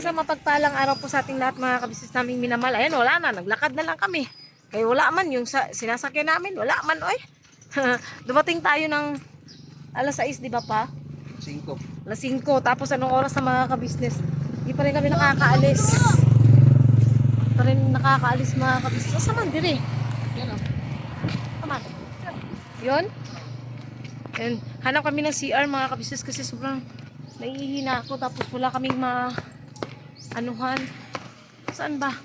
isang mapagpalang araw po sa ating lahat mga kabisnes naming minamahal. Ayan, wala na. Naglakad na lang kami. Kaya wala man yung sinasakyan namin. Wala man, oy. Dumating tayo ng alas 6, di ba pa? 5. Alas 5. Tapos anong oras na mga kabisnes? Hindi pa rin kami nakakaalis. Hindi pa rin nakakaalis mga kabisnes. Sa mandiri. Yan o. Tama. Yun. And hanap kami ng CR mga kabisnes kasi sobrang nahihina ako. Tapos wala kaming anuhan. Saan ba?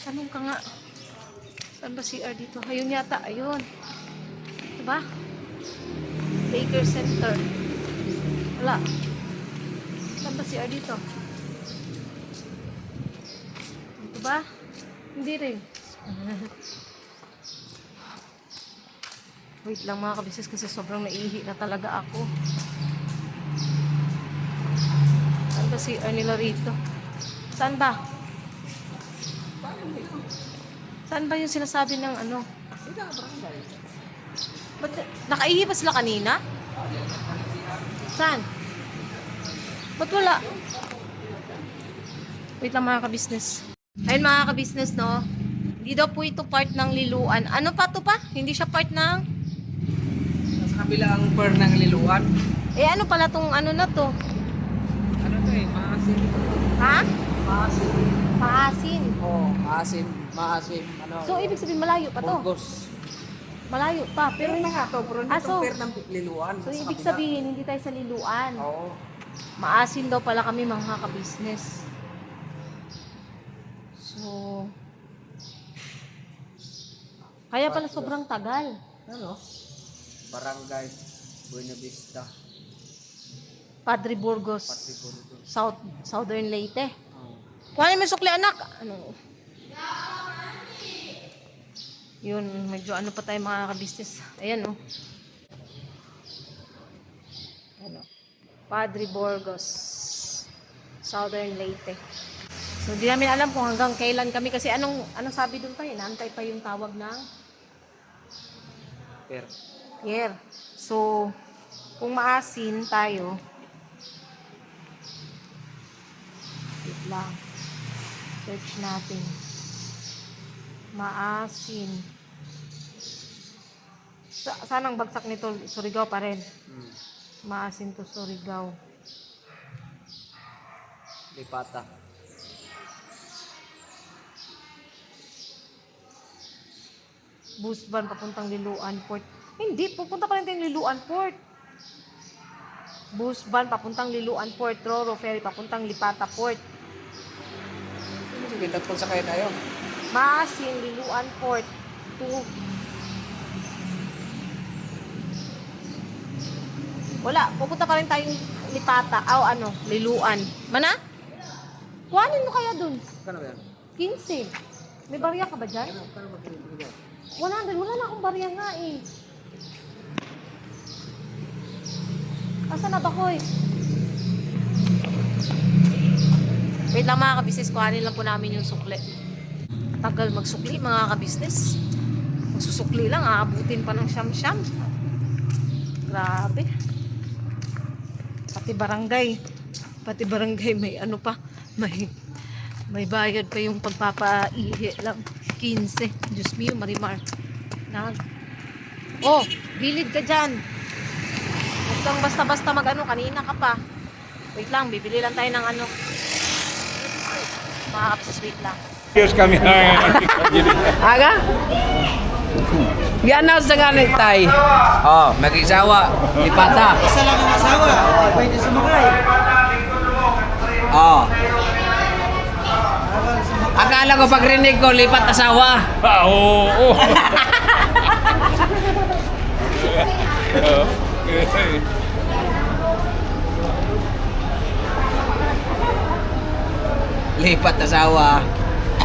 Tanong ka nga. Saan ba CR dito? Ayun yata. Ayun. Diba? Baker Center. Wala. Saan ba CR dito? Dito ba? Hindi rin. Wait lang mga kabisnes kasi sobrang naihi na talaga ako. Saan ba CR nila rito? Saan ba? Saan ba yung sinasabi ng ano? Ba't, nakaihi ba sila kanina? Saan? Ba't wala? Wait lang mga kabisnes. Ayun mga kabisnes, no? Hindi daw po ito part ng liluan. Ano pa to pa? Hindi siya part ng... Sa kabila ang per ng liluan. Eh ano pala tong ano na to? Ano to eh? Maasim. Ha? Maasim. Paasin. Oo, maasim. Maasim. Ano? So ibig sabihin malayo pa to? Burgos. Malayo pa. Pero Pero na nga to, pero hindi so, itong per ng liluan. so sa ibig kabila. sabihin hindi tayo sa liluan. Oo. Maasin daw pala kami mga ka-business. So kaya pala sobrang tagal. Ano? Barangay Buena Vista. Padre Burgos. Patri Burgos. Southern Leyte. Oo. Kuhanin mo yung sukli anak. Ano? Yun, medyo ano pa tayo mga ka-business. Ayan oh. Ano? Padre Burgos. Southern Leyte. So, di namin alam kung hanggang kailan kami kasi anong sabi doon pa eh. Naantay pa yung tawag ng Per. Pierre. So, kung maasin tayo, wait lang. Search natin. Maasin. Saan ang bagsak nito? Surigao pa rin. Maasin to Surigao. Lipata. Bus van papuntang Liloan Port. Hindi, pupunta pa rin tayong Liloan Port. Bus van papuntang Liloan Port. Roro ferry papuntang Lipata Port. Sige, tatpon sa kayo tayo. Maasin, Liloan Port. Wala, pupunta pa rin tayong Lipata. Ano, Liloan. Mana? Kuhanin mo kaya dun. Kano ba yan? 15. May barya ka ba dyan? Kano ba pinipili? 100. Wala na akong barya nga eh. Asa na ba, Koy? Wait lang mga kabisnes, kuhanin lang po namin yung sukli. Tagal magsukli mga kabisnes. Magsusukli lang, aabutin pa ng siyam-siyam. Grabe. Pati barangay may ano pa, may bayad pa yung pagpapaihi lang. 15. Diyos mio, Marimar. Oh, bilid ka dyan. Huwag kang basta-basta mag-ano, kanina ka pa. Wait lang, bibili lang tayo ng ano. Mga kapsis, wait lang. Diyos kami Aga? Yan na sa ganit tay. Oh, mag-isawa. Lipata. Isa lang ang asawa, pwede sumakay. Oh. Akala ko pagrinig ko, lipat asawa. Oo. Lipat asawa.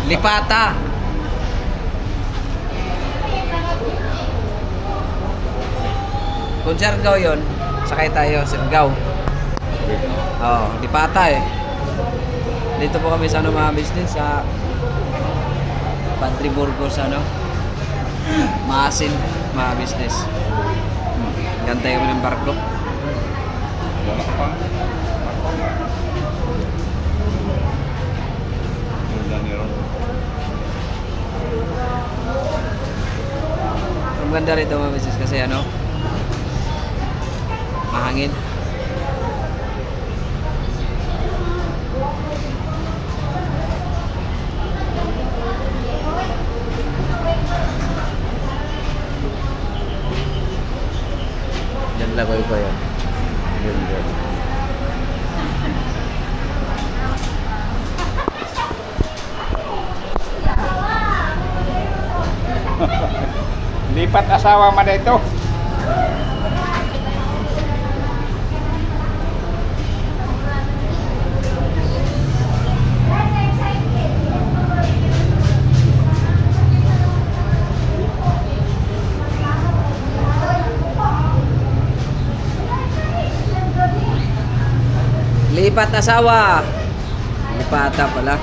Lipata. Kung Siargao yun, sakay tayo, Siargao. Oh, Lipata eh. Dito po kami sa ano mga business, sa Padre Burgos, ano, Maasin, mga business. Gantay kami ng barko. Ang ganda rito mga business kasi ano, mahangin. Diyan lang ko yan. Ganda. Lipat asawa man ito. Lipat asawa. Lipata pala.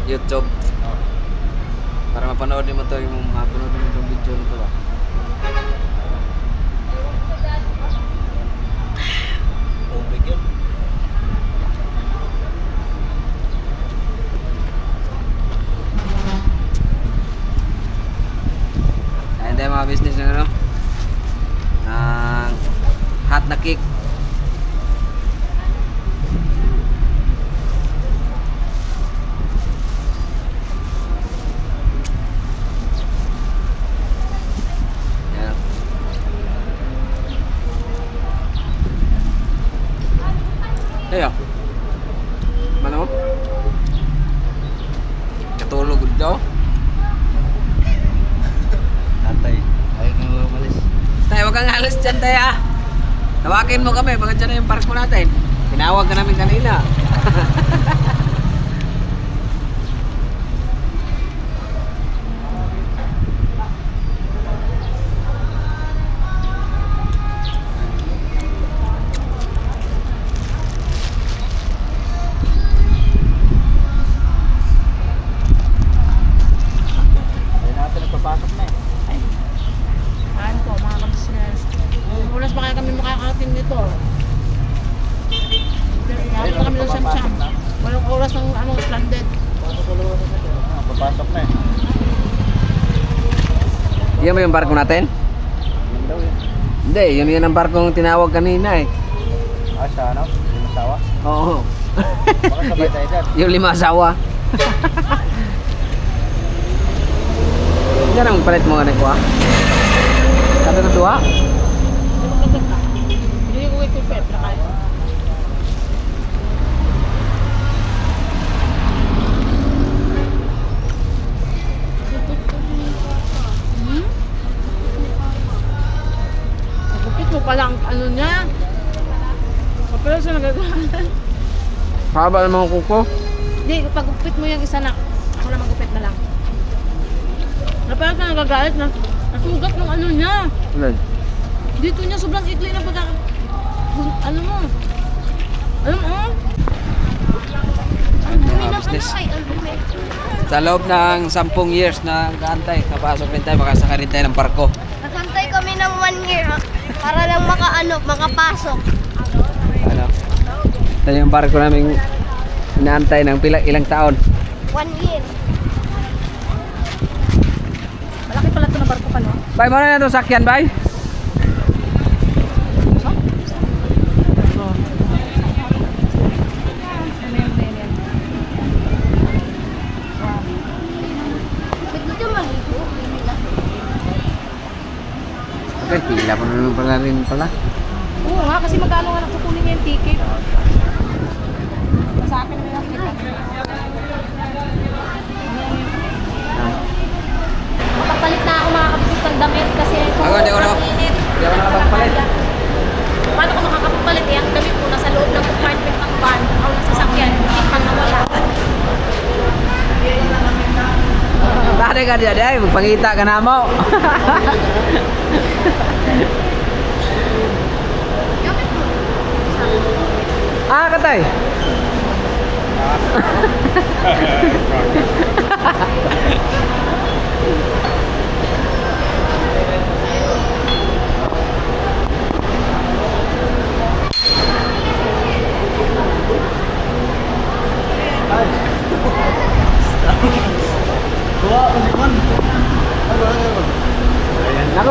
YouTube. Para mapanood mo to yung mapanood mo itong video nito ba. Ayan tayo mga business ng ano, ng hot na cake. Ayan. Ayo. Mana mo? Katulog daw. Tatay, ayaw na umalis. Tay, wag kang alis dyan, tay, ah. Tawakin mo kami, baka dyan na yung park mo natin. Tinawag ka namin kanina. Ayaw natin nagpapasok na eh. Ano po, mga kabisnes. Oras pa kaya kami makakatin nito. Nakakita kami ng siyam-siyam. Walang oras ng ano, stranded. Papasok na eh. Yan ba yung barko natin? Yun daw eh. Hindi, yun ang barko yung tinawag kanina eh. Ah, siya ano? Yung asawa? Oo. Baka sabay tayo dyan. Yung 5 asawa. Yan ang palit mo ganun ko ah. Sabi ko tuwa. Hindi ko ito Petra kayo. Nagupit mo palang ano niya. Pero siya nagagalan. Haba naman ang kuko. Hindi, pag-upit mo yung isa na, ako na mag-upit na lang. Napaya ka nagagalit na nasugat ng ano niya. Ulan. Dito niya sobrang ikli na pagka... Ano mo? Alam mo? Ang dumi ng business. ano ay albumit. Sa loob ng 10 years na kaantay, kapasok rin tayo, makasaka rin tayo ng barko. Nakantay kami ng 1 year para lang makapasok. Ano? Ito yung barko namin inaantay ng ilang taon. 1 year. Malaki pala ito na barko pa, no? Bay, mo na itong sakyan, bay? Dito maligo. Okay, pila ko na naman pala rin pala. Oo nga, kasi magkano nga nakukunin niya yung ticket. Sa akin na lang ticket. Makapalit na ako mga kabisip ng damit kasi Ako, hindi ko na. init. Hindi ako nakapagpalit. Paano ko makakapalit? Eh, ang damit ko nasa loob ng compartment ng van o nasa sakyan. Hindi pa nawala. Tadi ka dia day, magpangita ka na mo. Ah, katay.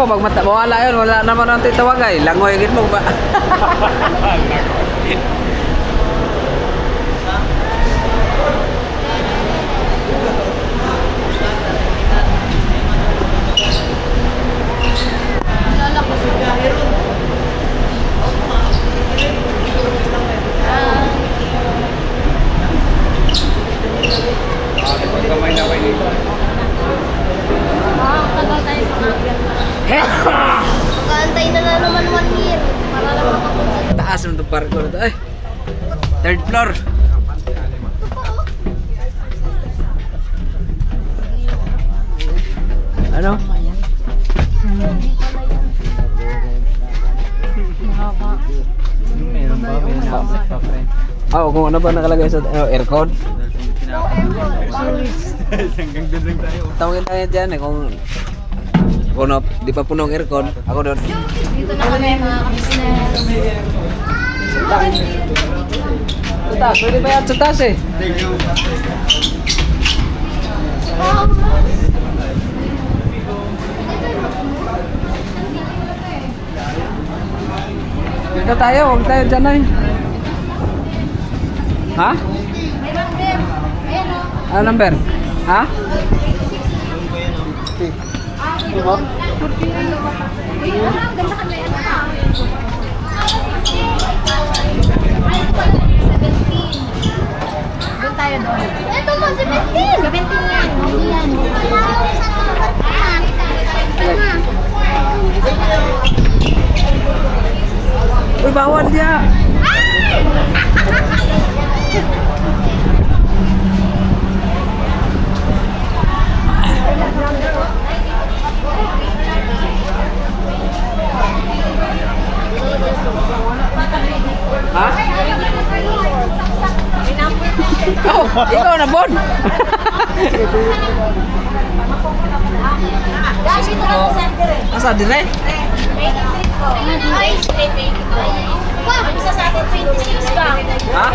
Ikaw, pag mawala yun, wala naman ang titawagay. Langoy agad mo ba? Tagal tayo sa mga. Mag-aantay na naman 1 year. Para lang makapunta. Taas ng park ko na to. Ay, third floor. Ano? Meron pa, may nabot pa, friend. Oh, kung ano ba nakalagay sa aircon? Hanggang doon lang tayo. Tawagin tayo dyan eh kung di pa punong aircon, ako doon. Dito na kami mga kabisnes. Sa taas, pwede ba yan sa taas eh? Thank you. Dito tayo, huwag tayo dyan eh. Ha? May number. Ayan o. Ano number? Ha? Ganda ka na yan. Doon tayo doon. Ito mo, 17! 17 yan. Okay yan. Uy, bawal dia. Ha? Oh, ikaw na bon. Asa dire? Isa sa atin 26 ba? Ha?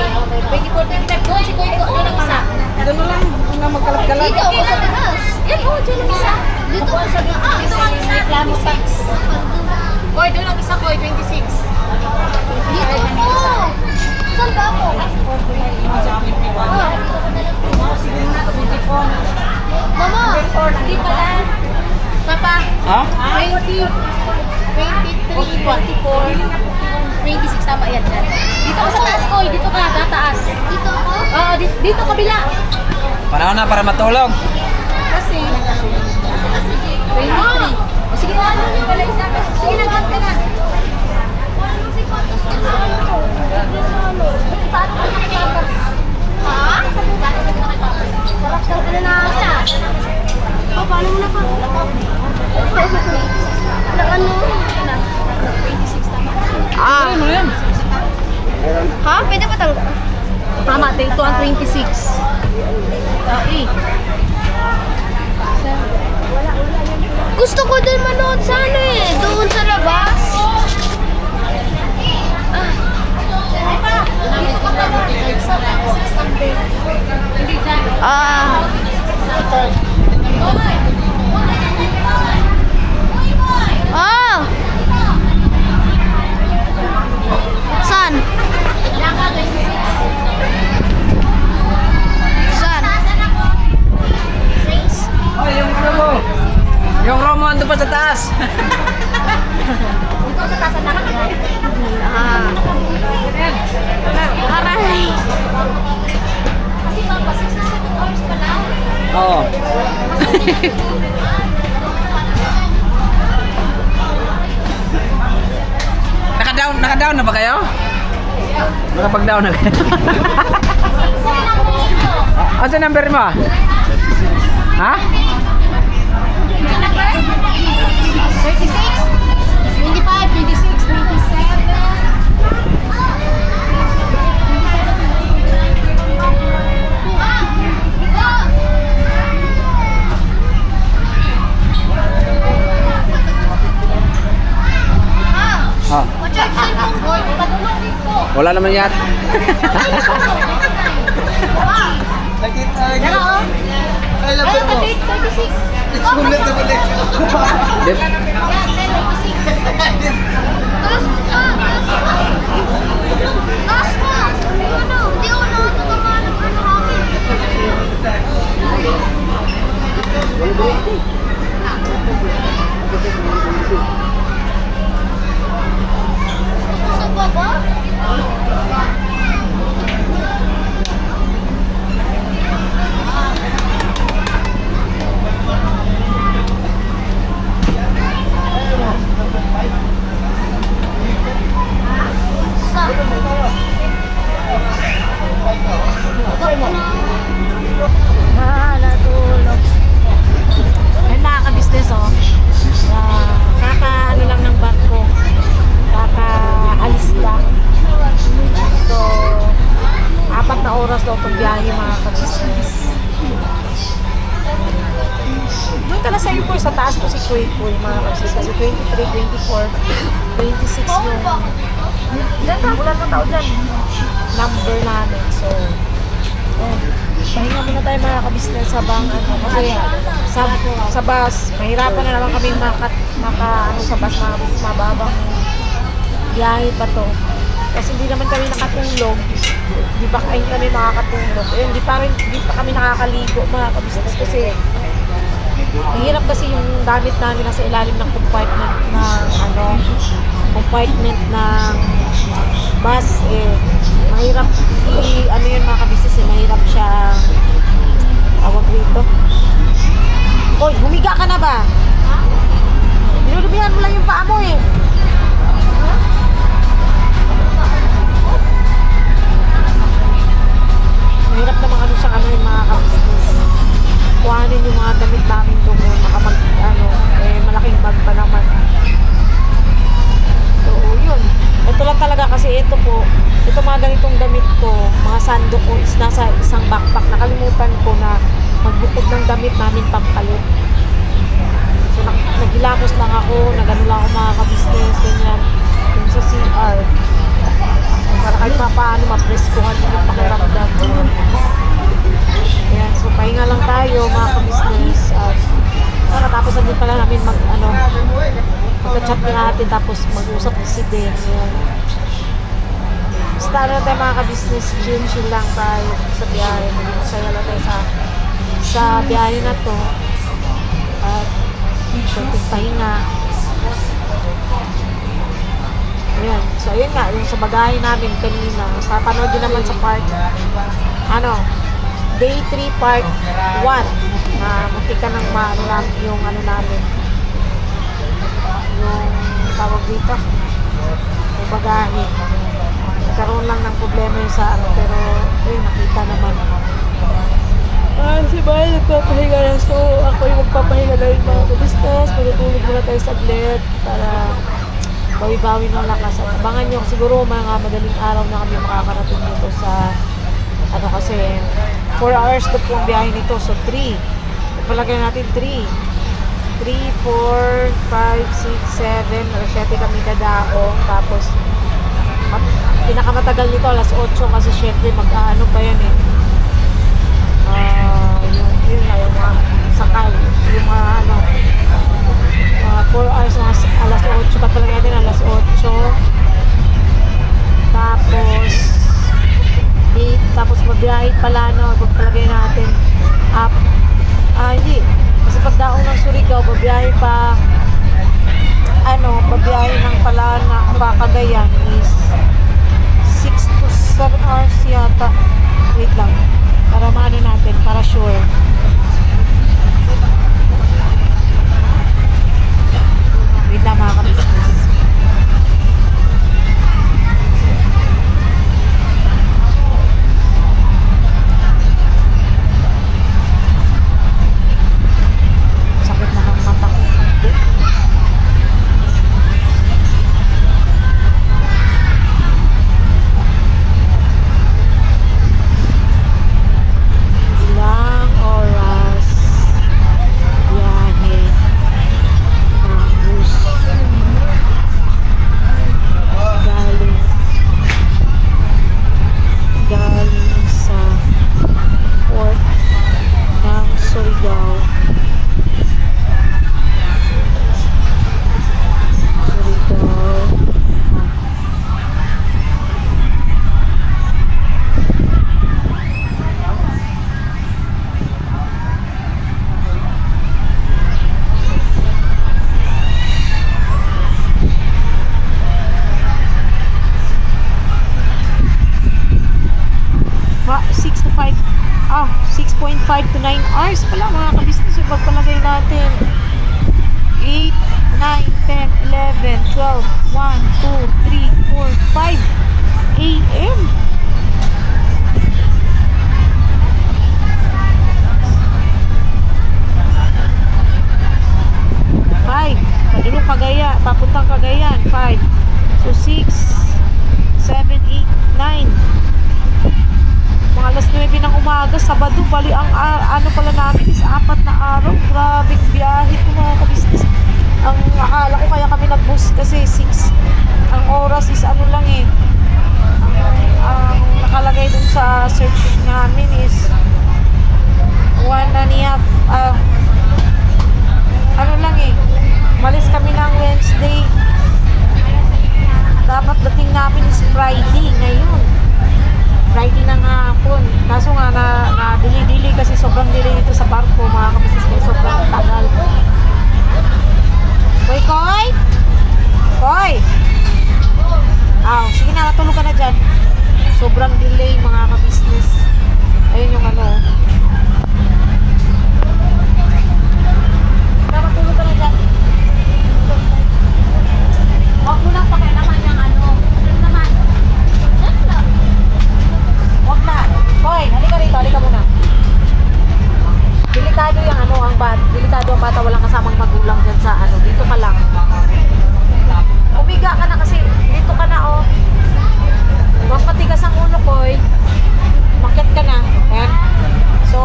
24, 25. Doon si Kuya, doon ang isa. Doon lang nga magkalat-kalat. Dito ako sa taas. Yan o, dyan ang isa. Dito ako sa taas. Dito ang isa. Reklamo 6. Koy, doon ang isa, Koy, 26. Dito ako. Saan ba ako? Mama, hindi pala. Papa, Ha? 20, 23, 24, 26, tama yan. Dito ka sa taas, Koy. Dito ka, tataas. Dito ako? Oo, dito kabila. Panahon na para matulog. Kasi, 23. O sige na, sige na, gat ka na. Paano ka nakipapas? Ha? Paraktal ka na na. O, paano mo na pa? Ano? 26 tama. Ah. Ano yan? Ha? Pwede pa tang... Tama, ito ang 26. Gusto ko din manood sana eh. Doon sa labas. Saan? Saan? Oh, yung ano mo? Yung Romo ando pa sa taas. Ito sa tasan na. Aray. Kasi papa, 67 hours pa lang. Oo. Naka-down na ba kayo? Nakapag-down na kayo? Asa number mo? Ha? 36, 25, 26, 27. Ah, Check cellphone ko. Padulong din ko. wala naman yan. Nakita Pero, oh. Ay, Ayun, 36. Sulit na balik. Dep- Yan, kuy-kuy mga kapsis. Kasi 23, 24, 26 yung wala na tao dyan. Number namin. So, pahinga muna tayo mga kabisnes sa bang ano. Kasi sa bus, mahirapan na naman kami sa bus mga kabisnes. Mababang biyahe pa to. Kasi hindi naman kami nakatulog. Di ba kayo kami makakatulog? Eh, hindi pa kami nakakaligo mga kabisnes. Kasi mahirap kasi yung gamit namin nasa ilalim ng compartment ng bus eh. Mahirap ano yun mga kabisnes eh, mahirap siya tawag rito. Hoy, humiga ka na ba? Niludumihan mo lang yung paa mo eh. Mahirap naman ano siyang ano yung mga kabisnes. Kuhanin yung mga damit namin doon malaking bag pa naman. So, yun. Ito lang talaga kasi ito mga ganitong damit ko, mga sando ko is nasa isang backpack. Nakalimutan ko na magbukod ng damit namin pampalit. So, naghilamos lang ako, nagano lang ako mga kabisnes, ganyan, yung sa CR. Para kahit paano mapreskuhan yung pakiramdam. Ayan, so pahinga lang tayo mga kabisnes at tapos andun pala namin magka-chat na natin tapos mag-usap si Ben. Ayan. Basta na tayo mga kabisnes, chill lang tayo sa biyahe. Masaya lang tayo sa biyahe na to at konting pahinga. Ayan, so ayun nga, yung sa bagahe namin kanina, papanood din naman sa part Day 3 part 1 na muntik ka ng yung namin yung tawag dito yung bagahe. Nagkaroon lang ng problema yung sa pero nakita naman si Bay nagpapahinga na, so ako yung magpapahinga na rin mga kabisnes. Matutulog muna tayo saglit para bawi-bawi ng lakas at abangan nyo siguro mga madaling araw na kami makakarating dito sa kasi 4 hours na po ang biyahe nito. So 3. Palagay natin 3, 4, 5, 6, 7, alas 7 kami dadaong. Tapos pinakamatagal nito alas 8 kasi syempre mag-aano pa yan eh. Yung mga sakay. Yung mga 4 hours, alas 8 pa palagay natin alas 8. Tapos mabiyahe pala pagpalagay natin up hindi kasi pagdaong ng Surigao babiyahe pa babiyahe ng pala na Cagayan is 6 to 7 hours yata. Wait lang para maano natin para sure. Wait lang mga kabisnes. hours pala mga kabisnes yung pagpalagay natin. 8, 9, 10, 11, 12, 1, 2, 3, 4, 5 a.m. Papuntang Cagayan, 5. So, 6, 7, 8, 9. Mga alas 9 ng umaga, Sabado, bali ang ano pala namin is 4 na araw. Grabing biyahe ko mga kabisnes. Ang akala ko kaya kami nag-bus kasi 6. Ang oras is ano lang eh. Ang nakalagay dun sa search namin is 1.5 ano lang eh. Malis kami ng Wednesday. Dapat dating namin is Friday ngayon. Friday na nga hapon. Kaso nga na dili-dili kasi sobrang delay dito sa barko mga kabisnes kasi sobrang tagal. Koy, Koy! Koy! Sige na, natulog ka na dyan. Sobrang delay mga kabisnes. Ayun yung ano. Natulog ka na dyan. Huwag mo lang pakialaman yung ano. Ano naman? Huwag na. Koy, halika muna. Delikado yung ano, delikado ang bata, walang kasamang magulang dyan sa ano, dito ka lang. Umiga ka na kasi, dito ka na oh. Huwag matigas ang ulo, Koy. Makyat ka na. Ayan. So,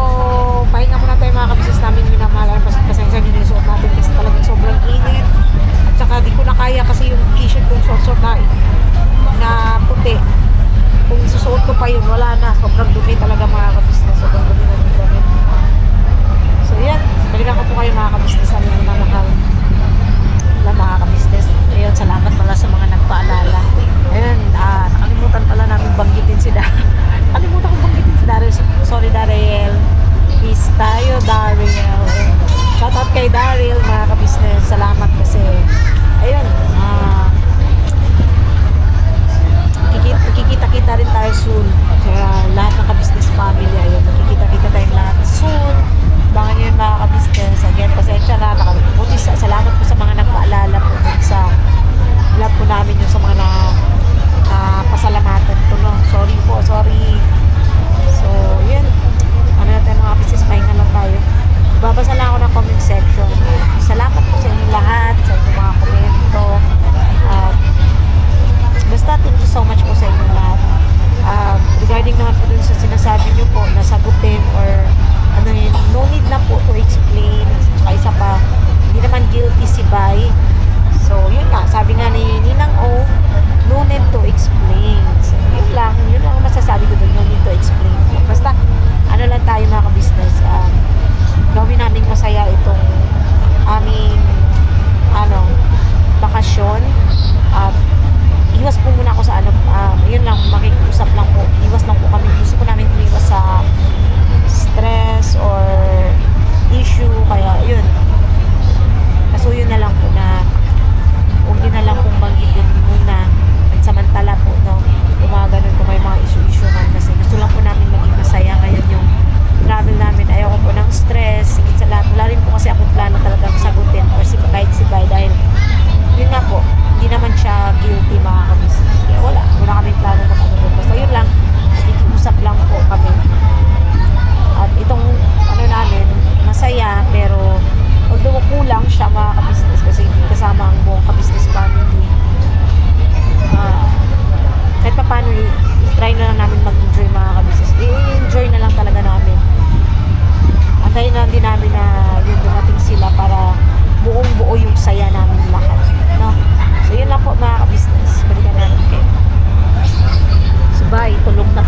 pahinga muna tayo mga kabisnes namin minamahal. Pasensya nyo yung suot natin kasi talagang sobrang init. At saka di ko na kaya kasi yung t-shirt kong short na puti. Kung susuot ko pa yun, wala na. Sobrang dumi talaga mga kabisnes. Sobrang dumi na yung damit. So yan, balikan ko po kayo mga kabisnes na mahal na mga kabisnes. Ayun, salamat pala sa mga nagpaalala. Ayun, nakalimutan pala namin banggitin si Daryl. Nakalimutan kong banggitin si Daryl. Sorry Daryl. Peace tayo Daryl. Shoutout kay Daryl mga kabisnes. Salamat kasi ayun, makikita-kita rin tayo soon. Kaya lahat ng kabisnes family, ayun, makikita-kita tayong lahat soon. Bangan nyo yun mga kabisnes. Again, pasensya na. Salamat po sa mga nagpaalala po sa vlog po namin yung sa mga pasalamatan po. No? Sorry po, sorry. So, yun. Ano natin mga kabisnes, pahinga lang tayo. Babasa lang ako ng comment section. Salamat po sa inyo lahat, sa inyong mga komento. Basta, thank you so much po sa inyo lahat. Regarding naman po dun sa sinasabi nyo po, nasagutin or ano yun, no need na po to explain. Tsaka isa pa, hindi naman guilty si Bay. So, yun nga, sabi nga ni Ninang O, no need to explain. So, yun lang ang masasabi ko dun, no need to explain. Basta, ano lang tayo mga kabisnes, gawin naming masaya itong aming, bakasyon. Iwas po muna ako sa yun lang, makikusap lang po. Iwas lang po kami. Gusto ko namin iwas sa stress or issue. Kaya, yun. Kaso yun na lang po na huwag yun na lang pong banggitin muna. Samantala po, no? Kung mga ganun, kung may mga issue man. Kasi gusto lang po namin maging masaya ngayon yung travel namin. Ayoko po ng stress. Sigit sa lahat. Wala rin po kasi akong plano talagang sagutin or kahit si Bay dahil yun nga po, hindi naman siya guilty mga kabisnes. Kaya wala kaming plano na pagod. Basta yun lang, nakikiusap lang po kami. At itong namin, masaya, pero although kulang siya mga kabisnes kasi hindi kasama ang buong kabisnes family. Kahit pa paano, i-try na lang namin mag-enjoy mga kabisnes. I-enjoy na lang talaga namin. Antayin na din namin na yun dumating sila para buong buo yung saya namin lahat. No? So yun lang po mga kabisnes. Balikan namin kayo. Sabay, tulog na.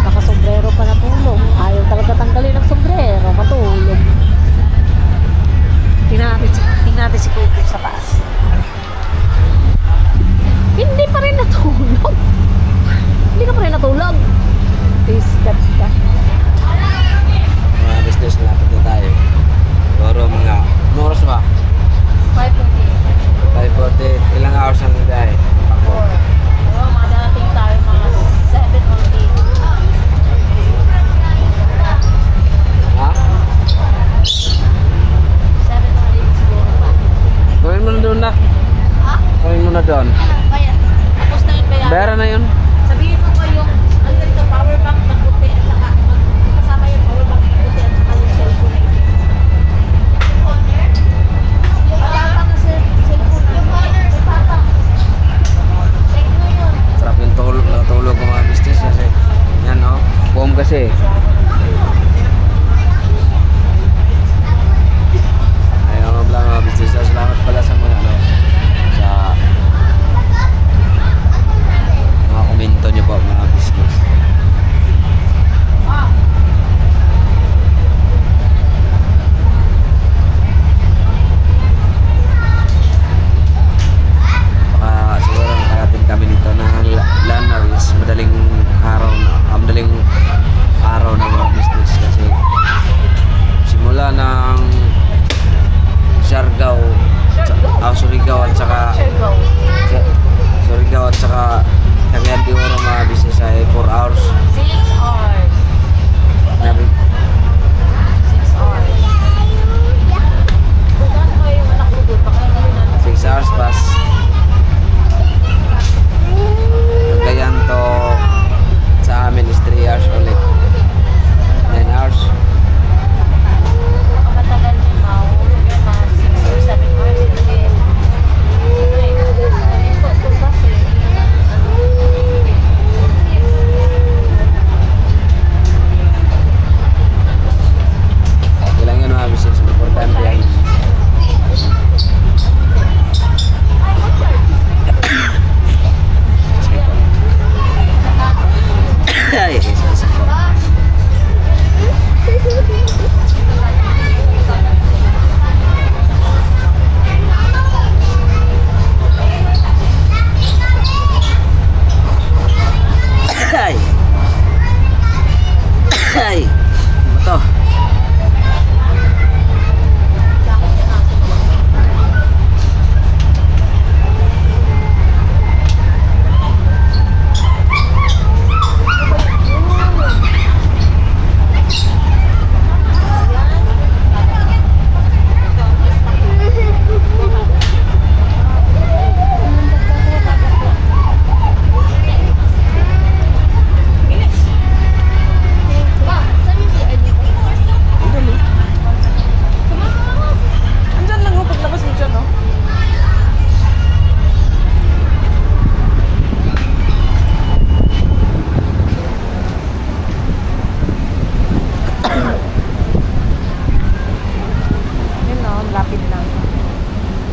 Naka-sombrero pa na tulog. Ayaw talaga tanggalin ng sombrero. Matulog. Tingnan natin si Kuya sa taas. Hindi pa rin natulog. Hindi ka pa rin natulog. Tiskat ka. Mga business, lapit na tayo. Siguro mga, oras ba? 5:40. Ilang hours ang biyahe? 4. Madadating tayo mga 7 or 8. Ha? 7 or 8 siguro pa. Gawin mo na doon na. Ha? Gawin mo na doon. Bayan. Tapos na yun kaya. Bayaran na yun. Sabihin mo ko yung power bank na puti at saka kasama yung power bank na puti at saka yung cellphone na ito. Wala pa na cellphone na. Sarap yung natulog ng mga business kasi yan,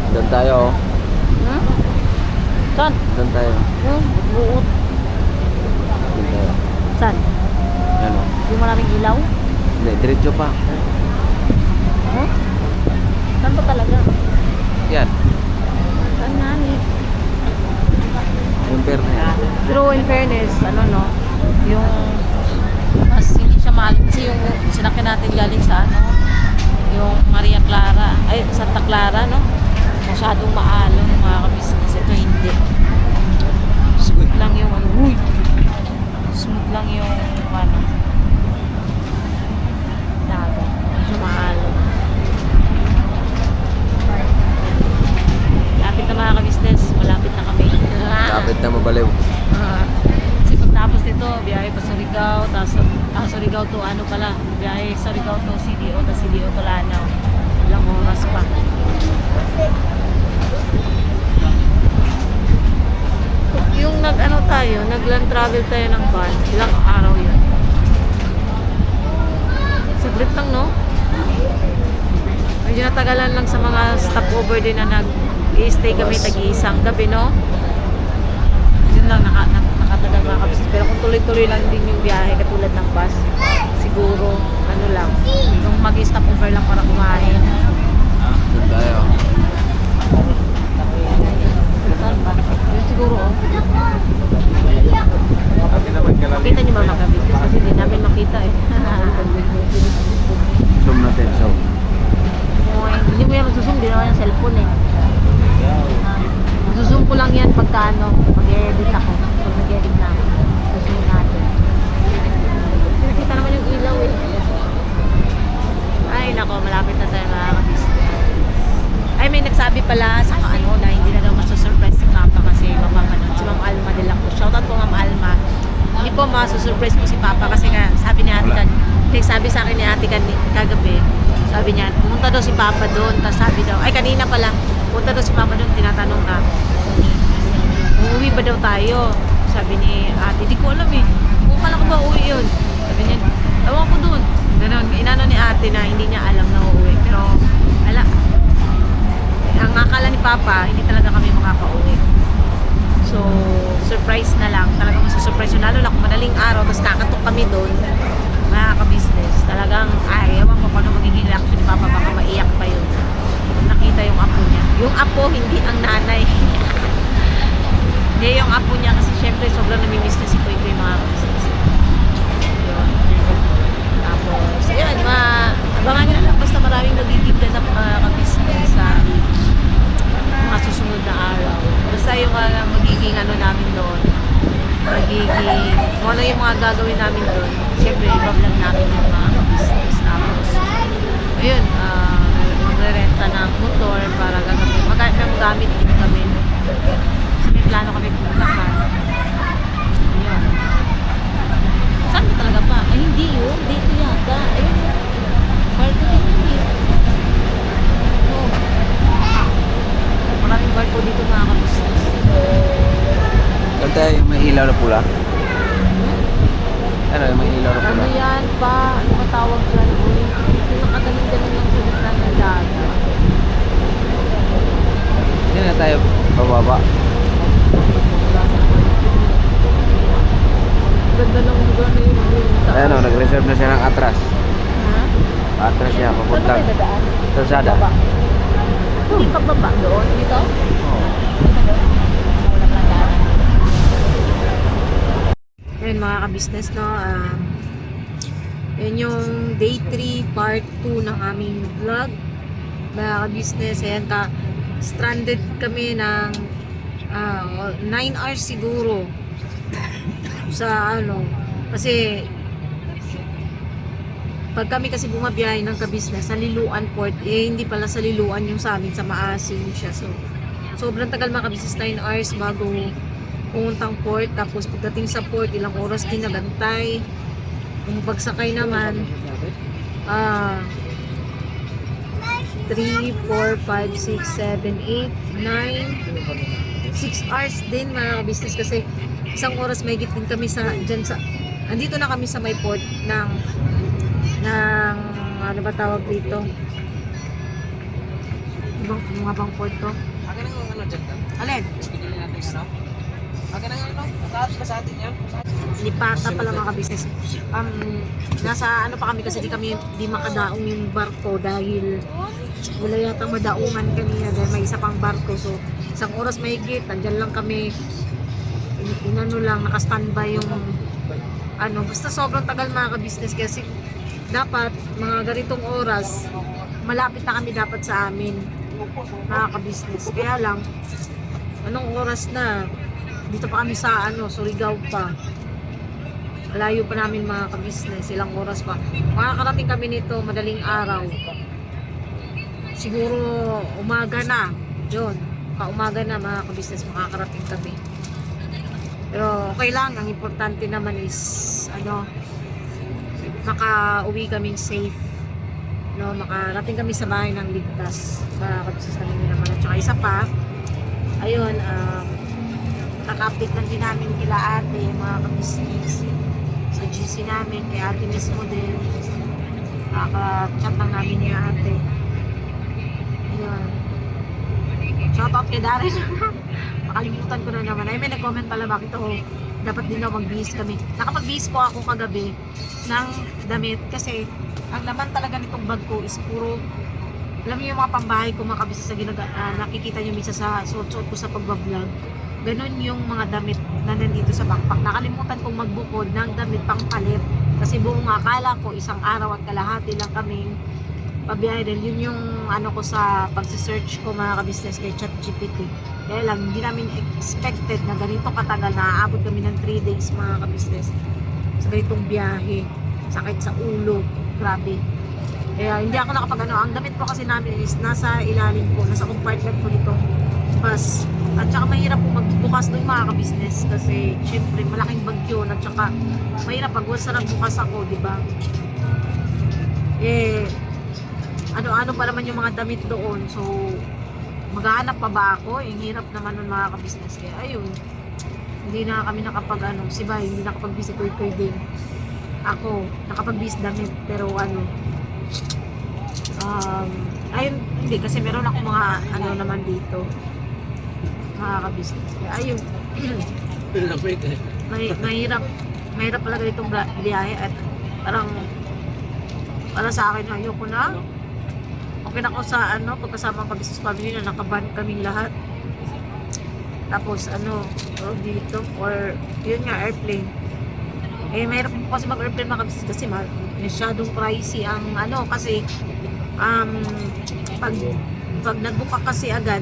Doon tayo. Hmm? Saan? Doon tayo. Buot. Doon tayo. Saan? Yan o. Yung maraming ilaw? Hindi, diretso pa. Huh? Saan ba talaga? Yan. Saan nga ni? Yung perna yan. Pero in fairness, ano no, yung mas hindi siya mahal kasi yung sinakyan natin galing sa ano, yung Maria Clara, ay Santa Clara, no? Masyadong maalon mga ka-business. Ito hindi. Smooth lang yung ano. Uy! Smooth lang yung ano. Dagat. Medyo maalon. Lapit na mga ka-business. Malapit na kami. Kapit na mabaliw. Kasi pagtapos nito, biyahe pa sa Surigao, tapos Surigao to ano pala, biyahe sa Surigao to CDO, tapos CDO to Lanao. Ilang oras pa. Yung nag-ano tayo, nag-land travel tayo ng van, ilang araw yun? Saglit lang, no? Medyo natagalan lang sa mga stopover din na nag-i-stay kami tag-iisang gabi, no? Yun lang, nakatagal mga kapis. Pero kung tuloy-tuloy lang din yung biyahe katulad ng bus, siguro, ano lang, yung mag-stopover lang para kumain. Doon tayo. Saan ba? Yun siguro, oh. Kami naman kalali. Makita niyo ba mga kapis? Kasi hindi namin makita eh. Zoom natin, zoom. Hindi mo yan magsusum, di naman yung cellphone eh. Magsusum ko lang yan pagka ano, mag-edit ako. Pag nag-edit na ako, susum natin. Nakita naman yung ilaw eh. Ay nako, malapit na tayo mga kapis. Ay may nagsabi pala sa ano na hindi na daw masusurprise si Papa kasi mapapanood si Ma'am Alma de la Cruz. Shoutout po Ma'am Alma. Hindi po masusurprise po si Papa kasi nga sabi ni Ate Kan, sabi sa akin ni Ate Kan kagabi, sabi niya, pumunta daw si Papa doon, tapos sabi daw, ay kanina pala, pumunta daw si Papa doon, tinatanong na, uuwi ba daw tayo? Sabi ni Ate, di ko alam eh, kung kala ko ba uuwi yun? Sabi niya, ewan ko doon. Ganon, inano ni Ate na hindi niya alam na uuwi, pero ala, ang akala ni Papa, hindi talaga kami makaka-uwi. So, surprise na lang. Talagang masusurprise yun. Lalo na kung madaling araw, tapos kakatok kami doon, mga ka-business. Talagang, ay, ewan ko kung ano magiging reaction ni Papa. Baka maiyak pa yun. Kung nakita yung apo niya. Yung apo, hindi ang nanay. Hindi yung apo niya kasi syempre sobrang namimiss niya si Koy Koy, mga ka-business. Yun. Tapos, yun, abangan nyo na lang. Basta maraming magiging ganap mga ka-business sa mga susunod na araw. Basta yung magiging ano namin doon, magiging, kung ano yung mga gagawin namin doon, syempre i-vlog namin yung mga business. Tapos, ayun, magre-renta ng motor para gagawin. Magamit din kami. Kasi may plano kami puntahan. Ayun. Saan ba talaga pa? Ay, hindi yun. Dito yata. Ayun. Barko din yun eh. Oh. Maraming barko dito mga ka-business. Doon tayo yung may ilaw na pula. Ano yung may ilaw na Ano pula? yan pa? Ano ba tawag dyan? Uy, yung nakagaling-galing lang sa gitna ng dagat. Hindi na tayo bababa. Ganda ng lugar na yun. Ayan o, nag-reserve na siya ng atras. Ha? Atras siya, Saan ba papuntang kayo dadaan? Kalsada. Baba. Hindi pa baba doon. Dito? Oo. Wala pang daanan. Ayun mga ka-business, no? Yan yung day 3 part 2 ng aming vlog. Mga ka-business, ayan stranded kami ng 9 hours siguro sa ano, kasi pag kami kasi bumabiyahe ng ka-business sa Liloan Port, hindi pala sa Liloan yung sa amin, sa Maasin siya. So, sobrang tagal mga ka-business, 9 hours bago pumuntang port. Tapos pagdating sa port, ilang oras din nagantay. Kung pagsakay naman, 3, 4, 5, 6, 7, 8, 9, 6 hours din mga business kasi isang oras may din kami sa dyan sa andito na kami sa may port ng ano ba tawag dito, mga bang to. Akin ang ano dyan ka? Alin? Pinili natin ano? Akin ang ano? Mataas ba sa atin yan? Lipata pala mga business. Nasa ano pa kami kasi di makadaong yung barko dahil wala yatang madaungan kanina dahil may isa pang barko. So, isang oras mahigit, nandyan lang kami. Inano lang, naka-standby yung ano. Basta sobrang tagal mga ka-business kasi dapat mga ganitong oras, malapit na kami dapat sa amin mga ka-business. Kaya lang, anong oras na? Dito pa kami sa Surigao pa. Malayo pa namin mga ka-business, ilang oras pa. Makakarating kami nito madaling araw. Siguro umaga na. Yun, kaumaga na mga ka-business, makakarating kami. Pero okay lang, ang importante naman is makauwi kaming safe. Makarating kami sa bahay ng ligtas. Mga ka-business namin naman. At saka isa pa, ayun, naka-update lang din namin kila ate, mga ka-business. Sa GC namin, kay ate mismo din. Kaka-chat lang namin ni ate. Ayan. Shoutout kay Darren. Makalimutan ko na naman. Ay, may nag-comment pala bakit dapat din daw mag-bihis kami. Nakapag-bihis po ako kagabi ng damit kasi ang laman talaga nitong bag ko is puro, alam niyo yung mga pambahay ko mga kabisnes na nakikita niyo minsan sa suot-suot ko sa pagbablog. Ganon yung mga damit na nandito sa backpack. Nakalimutan kong magbukod ng damit pang palit. Kasi buong akala ko, isang araw at kalahati lang kaming pabiyahe. Dahil yun yung ko sa pagsisearch ko mga ka-business kay ChatGPT. Kaya lang, hindi namin expected na ganito katagal na aabot kami ng 3 days mga ka-business. Sa ganitong biyahe. Sakit sa ulo. Grabe. Kaya hindi ako nakapag Ang damit po kasi namin is nasa ilalim ko, nasa compartment ko nitong bus. At saka mahirap po magbukas doon mga ka-business kasi syempre malaking bagyo at saka mahirap pag once na nagbukas ako, di ba? Ano pa naman yung mga damit doon. So, maghahanap pa ba ako? Yung hirap naman nun mga ka-business. Kaya ayun, hindi na kami si Bay, hindi nakapag-visit ko din. Ako, nakapag-visit damit. Pero ayun, hindi kasi meron ako mga naman dito. Mga ka-business. Kaya ayun. Mahirap pala ganitong biyahe at parang para sa akin ayoko na. Okay na ako sa pagkasama ng business family na nakaban kaming lahat. Tapos dito or yun nga airplane. Mahirap po kasi mag-airplane mga business kasi masyadong pricey ang kasi pag nag-book ka kasi agad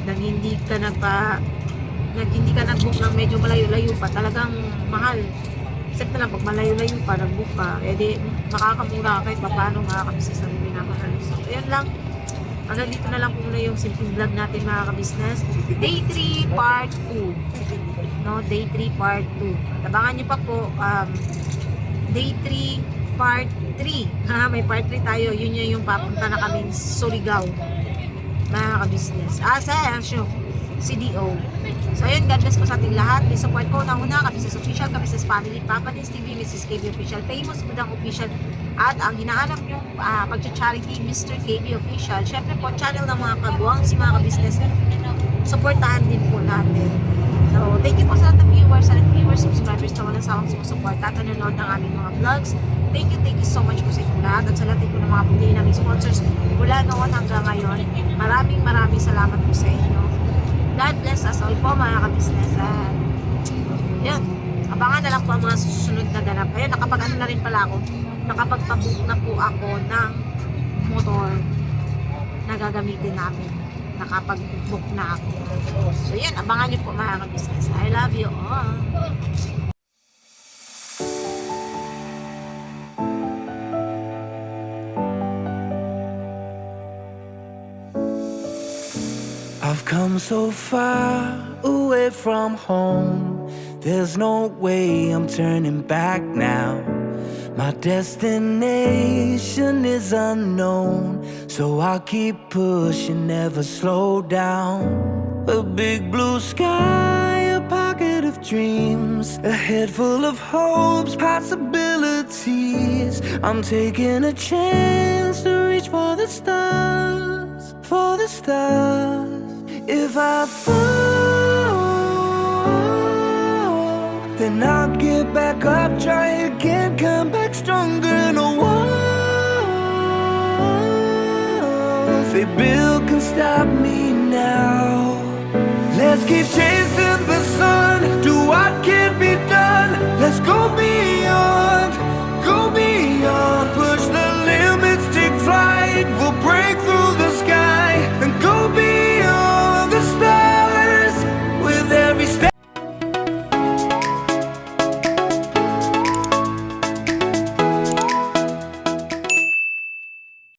nang hindi ka nag-book ng medyo malayo-layo pa, talagang mahal. Except na lang pag malayo-layo pa nag-book ka, di makakamura kahit paano mga ka-business na minamahal. So ayun lang, hanggang dito na lang muna yung simple vlog natin mga ka-business. Day 3 part 2. Day 3 part 2. Abangan nyo pa po Day 3 part 3. May part 3 tayo. Yun yung papunta na kaming Surigao mga ka-business. CDO. So ayun, God bless po sa ating lahat. Please support po una ka-business official, ka-business family, Papa Dins TV, Mrs. KB official, Famous Budang official, at ang hinahanap yung pag-charity, Mr. KB official. Syempre po, channel ng mga kagwang si mga ka-business. Supportahan din po natin. So, thank you po sa lahat ng viewers, subscribers na walang sawang sumusupport at nanonood ng aming mga vlogs. Thank you so much po sa inyong lahat at sa lahat po ng mga pumili naming sponsors mula noon hanggang ngayon. Maraming salamat po sa inyo. God bless us all po mga ka-business. Yun, abangan na lang po ang mga susunod na ganap. Ayun, nakapag-ano na rin pala ako. Nakapagpabook na po ako ng motor na gagamitin namin. Nakapag-book na ako. So yun, abangan nyo po mga ka-business. I love you all. I've come so far away from home. There's no way I'm turning back now. My destination is unknown, so I'll keep pushing, never slow down. A big blue sky, a pocket of dreams, a head full of hopes, possibilities. I'm taking a chance to reach for the stars. for the stars. If I fall, then I'll get back up, try again, come back stronger in a wall. Say Bill can stop me now. Let's keep chasing the sun, do what can be done. Let's go beyond